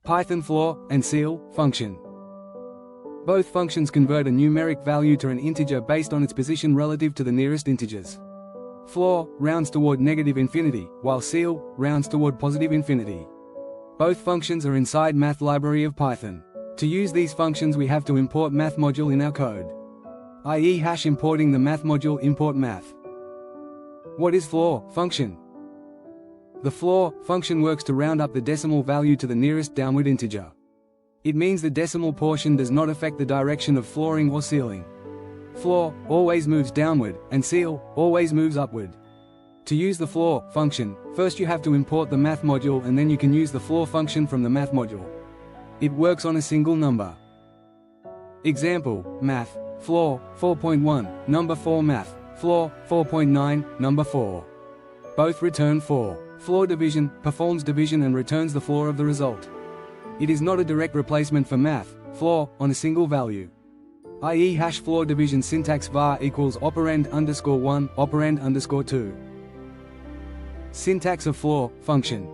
Python floor and ceil function. Both functions convert a numeric value to an integer based on its position relative to the nearest integers. Floor rounds toward -infinity, while ceil rounds toward +infinity. Both functions are inside math library of Python. To use these functions we have to import math module in our code, i.e. #importing the math module import math. What is floor function? The floor function works to round up the decimal value to the nearest downward integer. It means the decimal portion does not affect the direction of flooring or ceiling. Floor always moves downward, and ceil always moves upward. To use the floor function, first you have to import the math module and then you can use the floor function from the math module. It works on a single number. Example, math, floor, 4.1, number 4 math, floor, 4.9, number 4. Both return 4. Floor division performs division and returns the floor of the result. It is not a direct replacement for math, floor, on a single value. i.e. #floor division syntax var equals operand _1, operand _2. Syntax of floor function.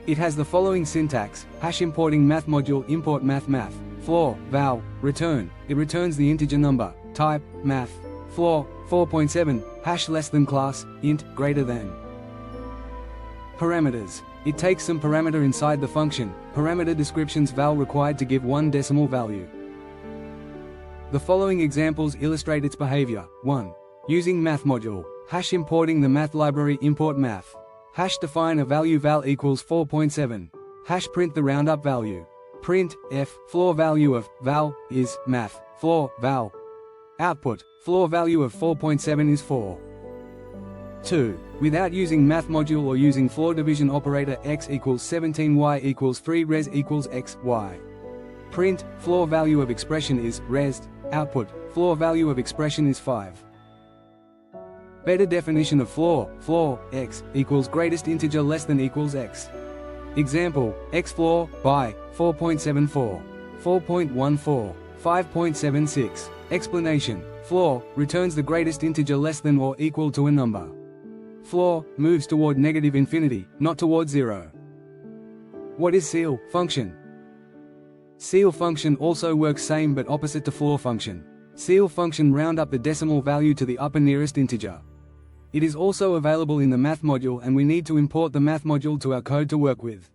It has the following syntax: #importing math module import math math, floor, val, return. It returns the integer number, type, math, floor, 4.7, #less than class, int, greater than. Parameters. It takes some parameter inside the function, parameter descriptions val required to give one decimal value. The following examples illustrate its behavior. 1. Using math module, #importing the math library import math, #define a value val equals 4.7, #print the roundup value, print f floor value of val is math floor val, output floor value of 4.7 is 4. 2. Without using math module or using floor division operator x equals 17 y equals 3 res equals x y. Print floor value of expression is res, output floor value of expression is 5. Better definition of floor, x equals greatest integer less than equals x. Example, x floor by 4.74, 4.14, 5.76. Explanation, floor returns the greatest integer less than or equal to a number. Floor moves toward -infinity, not toward 0. What is ceil function? Ceil function also works same but opposite to floor function. Ceil function round up the decimal value to the upper nearest integer. It is also available in the math module and we need to import the math module to our code to work with.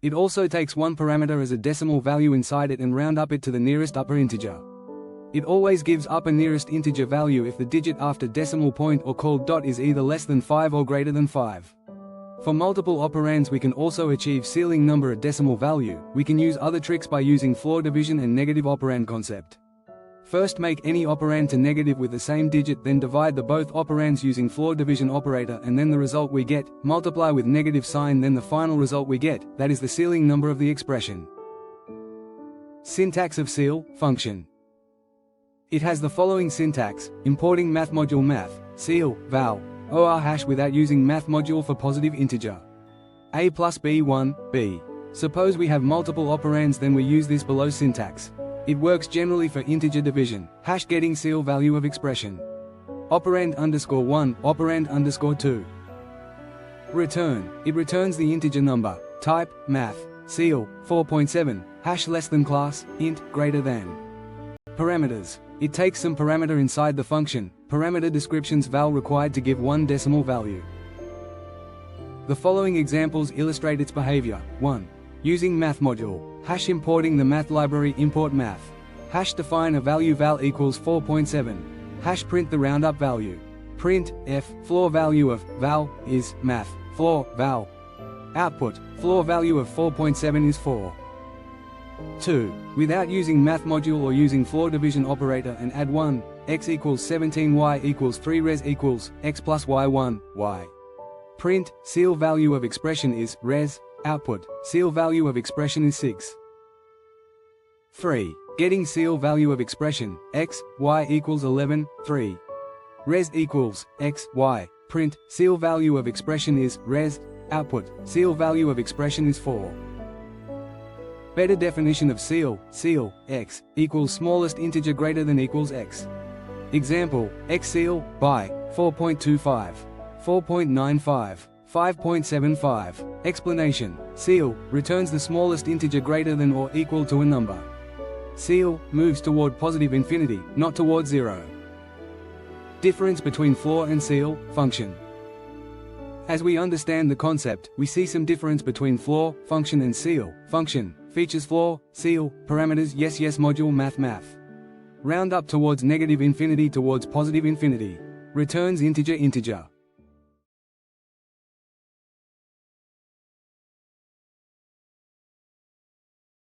It also takes one parameter as a decimal value inside it and round up it to the nearest upper integer. It always gives upper nearest integer value if the digit after decimal point or called dot is either less than 5 or greater than 5. For multiple operands we can also achieve ceiling number a decimal value. We can use other tricks by using floor division and negative operand concept. First make any operand to negative with the same digit, then divide the both operands using floor division operator, and then the result we get, multiply with negative sign, then the final result we get, that is the ceiling number of the expression. Syntax of ceil function. It has the following syntax: importing math module math, ceil, val, or without using math module for positive integer. A plus b1, b. Suppose we have multiple operands, then we use this below syntax. It works generally for integer division, getting ceil value of expression. Operand _1, operand _2. Return. It returns the integer number, type, math, ceil, 4.7, less than class, int, greater than. Parameters. It takes some parameter inside the function, parameter descriptions val required to give one decimal value. The following examples illustrate its behavior. 1. Using math module, #importing the math library import math, #define a value val equals 4.7, #print the roundup value, print f floor value of val is math floor val, output floor value of 4.7 is 4. 2. Without using math module or using floor division operator and add 1, x equals 17 y equals 3 res equals x plus y1, y. Print ceil value of expression is res, output ceil value of expression is 6. 3. Getting ceil value of expression, x, y equals 11, 3. Res equals x, y. Print ceil value of expression is res, output ceil value of expression is 4. Better definition of ceil, x, equals smallest integer greater than equals x. Example, x ceil, by, 4.25, 4.95, 5.75. Explanation. Ceil returns the smallest integer greater than or equal to a number. Ceil moves toward positive infinity, not toward 0. Difference between floor and ceil function. As we understand the concept, we see some difference between floor function and ceil function. Features floor, ceil, parameters yes module math. Round up towards negative infinity towards positive infinity. Returns integer.